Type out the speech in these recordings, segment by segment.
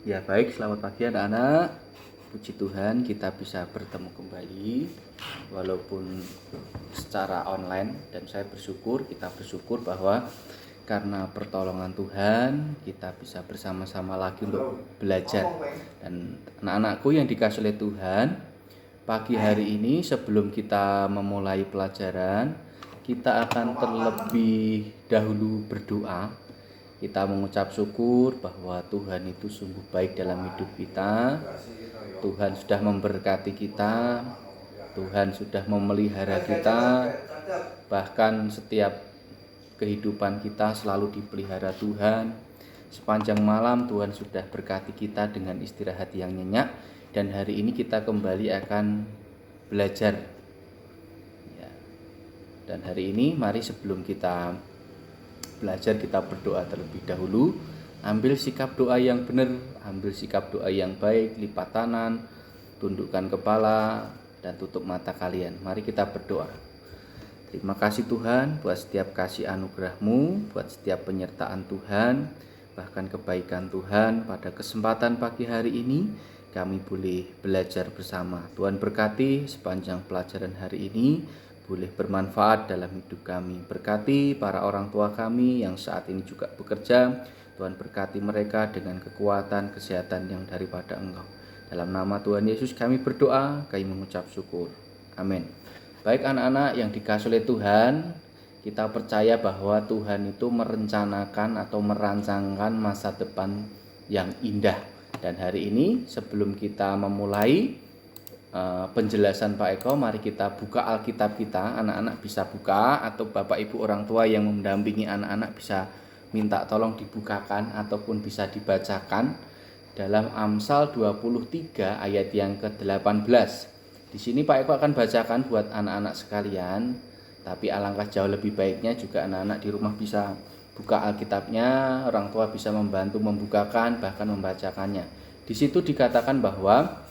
Ya baik, selamat pagi anak-anak. Puji Tuhan kita bisa bertemu kembali walaupun secara online, dan kita bersyukur bahwa karena pertolongan Tuhan kita bisa bersama-sama lagi untuk belajar. Dan anak-anakku yang dikasihi oleh Tuhan, pagi hari ini sebelum kita memulai pelajaran, kita akan terlebih dahulu berdoa. Kita mengucap syukur bahwa Tuhan itu sungguh baik dalam hidup kita. Tuhan sudah memberkati kita, Tuhan sudah memelihara kita, bahkan setiap kehidupan kita selalu dipelihara Tuhan. Sepanjang malam Tuhan sudah berkati kita dengan istirahat yang nyenyak. Dan hari ini kita kembali akan belajar. Dan hari ini mari sebelum kita belajar kita berdoa terlebih dahulu. Ambil sikap doa yang benar, ambil sikap doa yang baik, lipat tangan, tundukkan kepala, dan tutup mata kalian. Mari kita berdoa. Terima kasih Tuhan buat setiap kasih anugerah-Mu, buat setiap penyertaan Tuhan, bahkan kebaikan Tuhan. Pada kesempatan pagi hari ini kami boleh belajar bersama. Tuhan berkati sepanjang pelajaran hari ini, boleh bermanfaat dalam hidup kami. Berkati para orang tua kami yang saat ini juga bekerja. Tuhan berkati mereka dengan kekuatan, kesehatan yang daripada Engkau. Dalam nama Tuhan Yesus kami berdoa, kami mengucap syukur. Amin. Baik anak-anak yang dikasihi oleh Tuhan, kita percaya bahwa Tuhan itu merencanakan atau merancangkan masa depan yang indah. Dan hari ini sebelum kita memulai penjelasan Pak Eko, mari kita buka Alkitab kita. Anak-anak bisa buka, atau Bapak Ibu orang tua yang mendampingi anak-anak bisa minta tolong dibukakan ataupun bisa dibacakan dalam Amsal 23 ayat yang ke-18. Di sini Pak Eko akan bacakan buat anak-anak sekalian, tapi alangkah jauh lebih baiknya juga anak-anak di rumah bisa buka Alkitabnya, orang tua bisa membantu membukakan bahkan membacakannya. Di situ dikatakan bahwa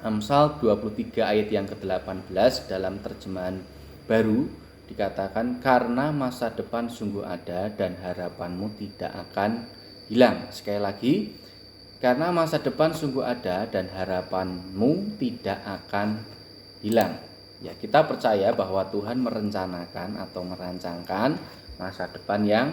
Amsal 23 ayat yang ke-18 dalam terjemahan baru dikatakan, karena masa depan sungguh ada dan harapanmu tidak akan hilang. Sekali lagi, karena masa depan sungguh ada dan harapanmu tidak akan hilang. Ya, kita percaya bahwa Tuhan merencanakan atau merancangkan masa depan yang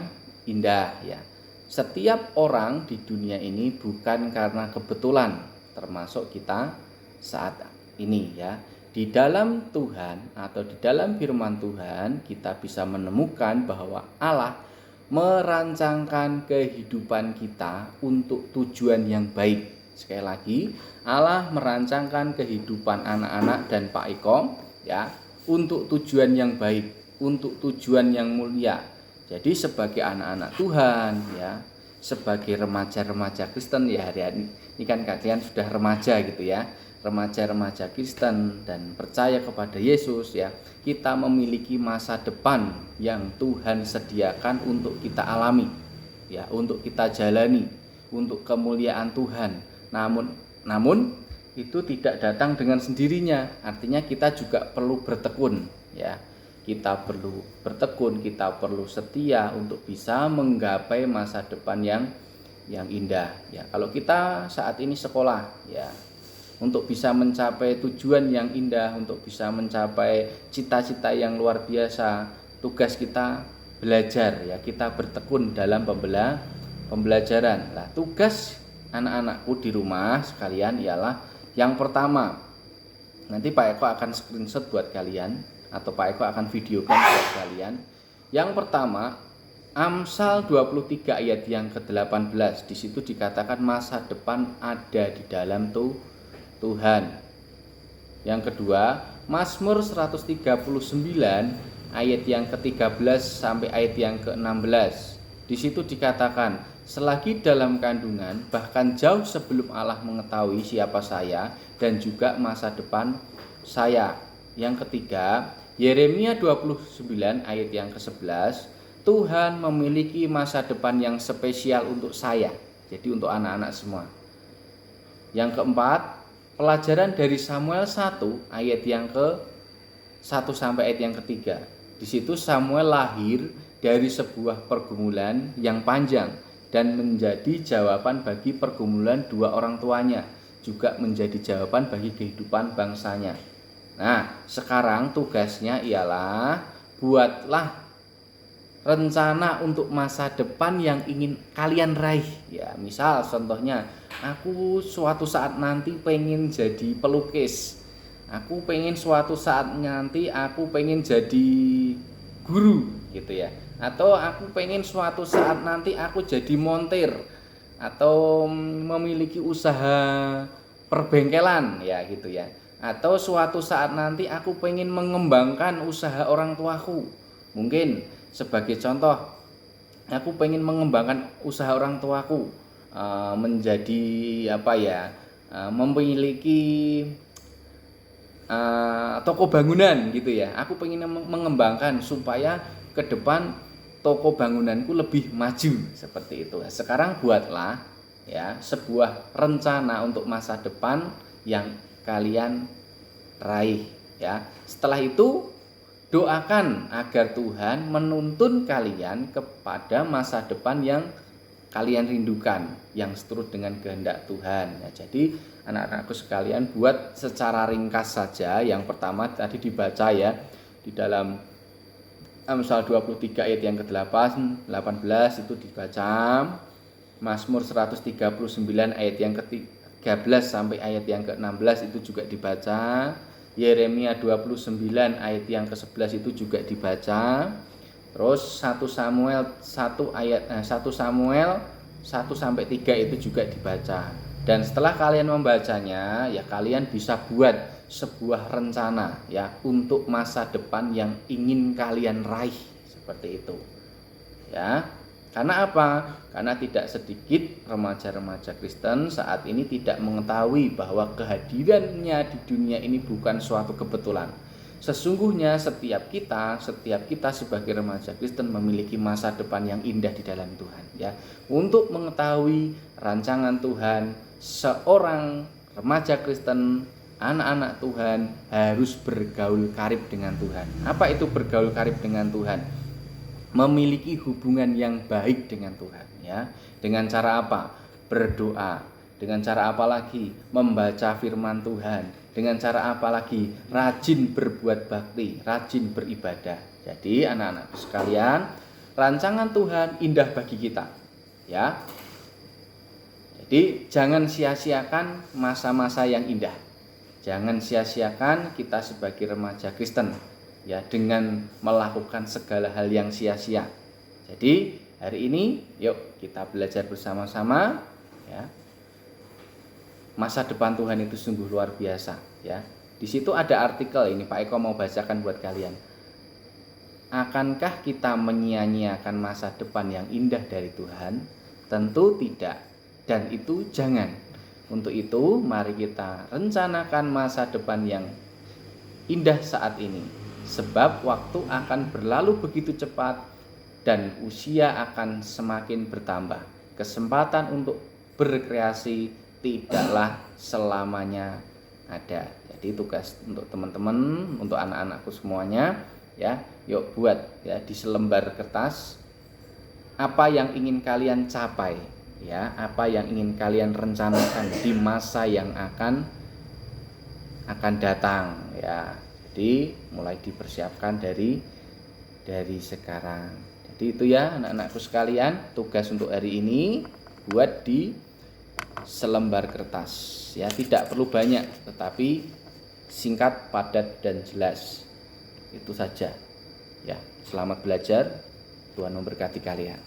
indah ya. Setiap orang di dunia ini bukan karena kebetulan, termasuk kita saat ini ya. Di dalam Tuhan atau di dalam firman Tuhan kita bisa menemukan bahwa Allah merancangkan kehidupan kita untuk tujuan yang baik. Sekali lagi, Allah merancangkan kehidupan anak-anak dan Pak Eko ya untuk tujuan yang baik, untuk tujuan yang mulia. Jadi sebagai anak-anak Tuhan ya, sebagai remaja-remaja Kristen ya, hari ini kan kalian sudah remaja gitu ya, remaja-remaja Kristen dan percaya kepada Yesus ya, kita memiliki masa depan yang Tuhan sediakan untuk kita alami ya, untuk kita jalani, untuk kemuliaan Tuhan. Namun itu tidak datang dengan sendirinya. Artinya kita juga perlu bertekun ya. Kita perlu bertekun, kita perlu setia untuk bisa menggapai masa depan yang indah ya. Kalau kita saat ini sekolah ya, untuk bisa mencapai tujuan yang indah, untuk bisa mencapai cita-cita yang luar biasa, tugas kita belajar ya, kita bertekun dalam pembelajaran. Nah, tugas anak-anakku di rumah sekalian ialah yang pertama, nanti Pak Eko akan screenshot buat kalian, atau Pak Eko akan videokan buat kalian. Yang pertama, Amsal 23 ayat yang ke-18. Di situ dikatakan masa depan ada di dalam Tuhan. Yang kedua, Mazmur 139 ayat yang ke-13 sampai ayat yang ke-16. Di situ dikatakan, selagi dalam kandungan, bahkan jauh sebelum Allah mengetahui siapa saya dan juga masa depan saya. Yang ketiga, Yeremia 29 ayat yang ke-11, Tuhan memiliki masa depan yang spesial untuk saya. Jadi untuk anak-anak semua. Yang keempat, pelajaran dari Samuel 1 ayat yang ke-1 sampai ayat yang ke-3. Di situ Samuel lahir dari sebuah pergumulan yang panjang dan menjadi jawaban bagi pergumulan dua orang tuanya, juga menjadi jawaban bagi kehidupan bangsanya. Nah, sekarang tugasnya ialah buatlah rencana untuk masa depan yang ingin kalian raih. Ya, misal contohnya, aku suatu saat nanti pengen jadi pelukis. Aku pengen suatu saat nanti aku pengen jadi guru gitu ya. Atau aku pengen suatu saat nanti aku jadi montir atau memiliki usaha perbengkelan ya gitu ya. Atau suatu saat nanti aku pengen mengembangkan usaha orang tuaku. Mungkin sebagai contoh, aku pengen mengembangkan usaha orang tuaku menjadi memiliki toko bangunan gitu ya. Aku pengen mengembangkan supaya ke depan toko bangunanku lebih maju seperti itu. Sekarang buatlah ya sebuah rencana untuk masa depan yang kalian raih ya. Setelah itu doakan agar Tuhan menuntun kalian kepada masa depan yang kalian rindukan, yang seturut dengan kehendak Tuhan. Ya, jadi anak-anakku sekalian, buat secara ringkas saja. Yang pertama tadi dibaca ya di dalam Amsal 23 ayat yang ke-8, 18 itu dibaca. Mazmur 139 ayat yang ke-13 sampai ayat yang ke-16 itu juga dibaca. Yeremia 29 ayat yang ke-11 itu juga dibaca. Terus 1 Samuel 1 sampai 3 itu juga dibaca. Dan setelah kalian membacanya, ya kalian bisa buat sebuah rencana ya untuk masa depan yang ingin kalian raih seperti itu. Ya. Karena apa? Karena tidak sedikit remaja-remaja Kristen saat ini tidak mengetahui bahwa kehadirannya di dunia ini bukan suatu kebetulan. Sesungguhnya setiap kita sebagai remaja Kristen memiliki masa depan yang indah di dalam Tuhan ya. Untuk mengetahui rancangan Tuhan, seorang remaja Kristen, anak-anak Tuhan harus bergaul karib dengan Tuhan. Apa itu bergaul karib dengan Tuhan? Memiliki hubungan yang baik dengan Tuhan ya. Dengan cara apa? Berdoa. Dengan cara apa lagi? Membaca firman Tuhan. Dengan cara apa lagi? Rajin berbuat bakti, rajin beribadah. Jadi anak-anak sekalian, rancangan Tuhan indah bagi kita ya. Jadi jangan sia-siakan masa-masa yang indah. Jangan sia-siakan kita sebagai remaja Kristen ya dengan melakukan segala hal yang sia-sia. Jadi hari ini yuk kita belajar bersama-sama ya. Masa depan Tuhan itu sungguh luar biasa ya. Di situ ada artikel ini Pak Eko mau bacakan buat kalian. Akankah kita menyia-nyiakan masa depan yang indah dari Tuhan? Tentu tidak. Dan itu jangan. Untuk itu mari kita rencanakan masa depan yang indah saat ini. Sebab waktu akan berlalu begitu cepat dan usia akan semakin bertambah. Kesempatan untuk berkreasi tidaklah selamanya ada. Jadi tugas untuk teman-teman, untuk anak-anakku semuanya ya, yuk buat ya di selembar kertas apa yang ingin kalian capai ya, apa yang ingin kalian rencanakan di masa yang akan datang ya. Jadi mulai dipersiapkan dari sekarang. Jadi itu ya anak-anakku sekalian, tugas untuk hari ini buat di selembar kertas ya, tidak perlu banyak tetapi singkat, padat dan jelas. Itu saja ya. Selamat belajar, Tuhan memberkati kalian.